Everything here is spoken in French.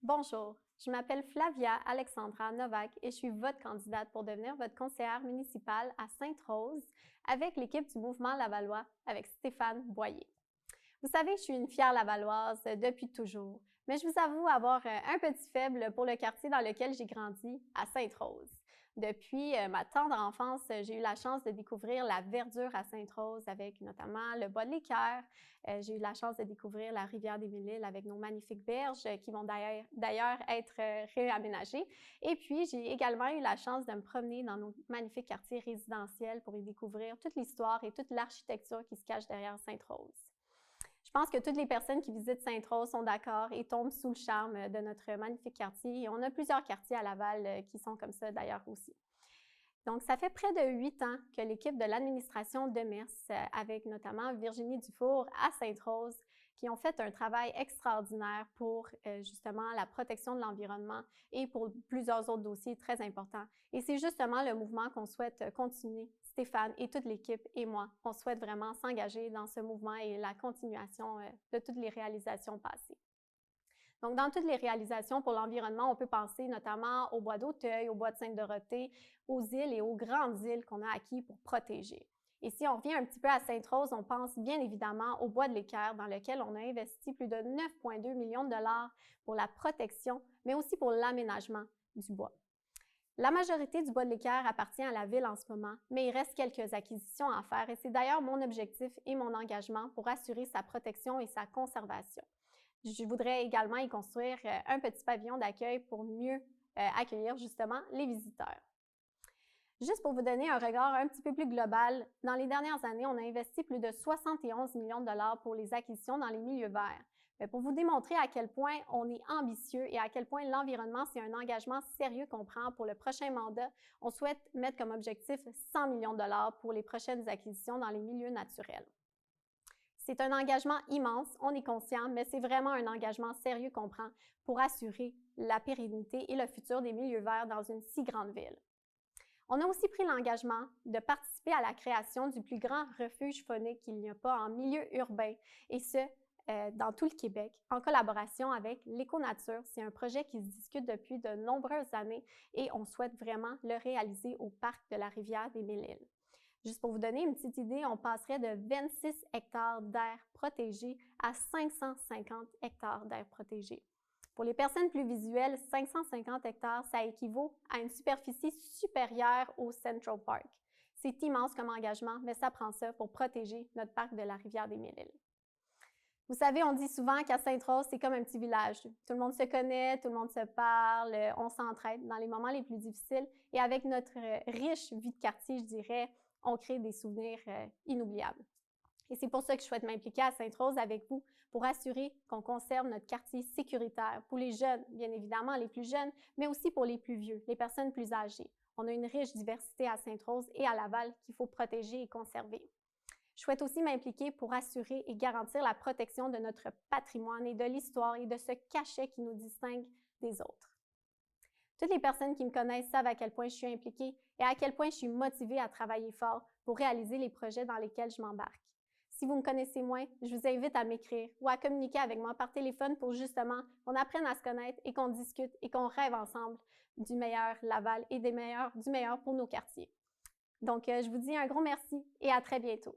Bonjour, je m'appelle Flavia Alexandra Novak et je suis votre candidate pour devenir votre conseillère municipale à Sainte-Rose avec l'équipe du Mouvement Lavallois avec Stéphane Boyer. Vous savez, je suis une fière Lavalloise depuis toujours, mais je vous avoue avoir un petit faible pour le quartier dans lequel j'ai grandi, à Sainte-Rose. Depuis ma tendre enfance, j'ai eu la chance de découvrir la verdure à Sainte-Rose avec notamment le bois de l'Équerre. J'ai eu la chance de découvrir la rivière des Mille-Îles avec nos magnifiques berges qui vont d'ailleurs être réaménagées. Et puis, j'ai également eu la chance de me promener dans nos magnifiques quartiers résidentiels pour y découvrir toute l'histoire et toute l'architecture qui se cache derrière Sainte-Rose. Je pense que toutes les personnes qui visitent Sainte-Rose sont d'accord et tombent sous le charme de notre magnifique quartier. Et on a plusieurs quartiers à Laval qui sont comme ça d'ailleurs aussi. Donc, ça fait près de 8 ans que l'équipe de l'administration Demers, avec notamment Virginie Dufour à Sainte-Rose, qui ont fait un travail extraordinaire pour justement la protection de l'environnement et pour plusieurs autres dossiers très importants. Et c'est justement le mouvement qu'on souhaite continuer. Stéphane et toute l'équipe et moi, on souhaite vraiment s'engager dans ce mouvement et la continuation de toutes les réalisations passées. Donc, dans toutes les réalisations pour l'environnement, on peut penser notamment au bois d'Auteuil, au bois de Sainte-Dorothée, aux îles et aux grandes îles qu'on a acquis pour protéger. Et si on revient un petit peu à Sainte-Rose, on pense bien évidemment au bois de l'Équerre dans lequel on a investi plus de 9,2 millions de dollars pour la protection, mais aussi pour l'aménagement du bois. La majorité du bois de l'Équerre appartient à la ville en ce moment, mais il reste quelques acquisitions à faire et c'est d'ailleurs mon objectif et mon engagement pour assurer sa protection et sa conservation. Je voudrais également y construire un petit pavillon d'accueil pour mieux accueillir justement les visiteurs. Juste pour vous donner un regard un petit peu plus global, dans les dernières années, on a investi plus de 71 millions de dollars pour les acquisitions dans les milieux verts. Mais pour vous démontrer à quel point on est ambitieux et à quel point l'environnement, c'est un engagement sérieux qu'on prend pour le prochain mandat, on souhaite mettre comme objectif 100 millions de dollars pour les prochaines acquisitions dans les milieux naturels. C'est un engagement immense, on est conscient, mais c'est vraiment un engagement sérieux qu'on prend pour assurer la pérennité et le futur des milieux verts dans une si grande ville. On a aussi pris l'engagement de participer à la création du plus grand refuge faunique qu'il n'y a pas en milieu urbain, et ce, dans tout le Québec, en collaboration avec l'Éco-Nature. C'est un projet qui se discute depuis de nombreuses années et on souhaite vraiment le réaliser au parc de la rivière des Mille-Îles. Juste pour vous donner une petite idée, on passerait de 26 hectares d'air protégé à 550 hectares d'air protégé. Pour les personnes plus visuelles, 550 hectares, ça équivaut à une superficie supérieure au Central Park. C'est immense comme engagement, mais ça prend ça pour protéger notre parc de la rivière des Mille-Îles. Vous savez, on dit souvent qu'à Sainte-Rose, c'est comme un petit village. Tout le monde se connaît, tout le monde se parle, on s'entraide dans les moments les plus difficiles. Et avec notre riche vie de quartier, je dirais, on crée des souvenirs inoubliables. Et c'est pour ça que je souhaite m'impliquer à Sainte-Rose avec vous pour assurer qu'on conserve notre quartier sécuritaire pour les jeunes, bien évidemment les plus jeunes, mais aussi pour les plus vieux, les personnes plus âgées. On a une riche diversité à Sainte-Rose et à Laval qu'il faut protéger et conserver. Je souhaite aussi m'impliquer pour assurer et garantir la protection de notre patrimoine et de l'histoire et de ce cachet qui nous distingue des autres. Toutes les personnes qui me connaissent savent à quel point je suis impliquée et à quel point je suis motivée à travailler fort pour réaliser les projets dans lesquels je m'embarque. Si vous me connaissez moins, je vous invite à m'écrire ou à communiquer avec moi par téléphone pour justement qu'on apprenne à se connaître et qu'on discute et qu'on rêve ensemble du meilleur Laval et du meilleur pour nos quartiers. Donc, je vous dis un gros merci et à très bientôt.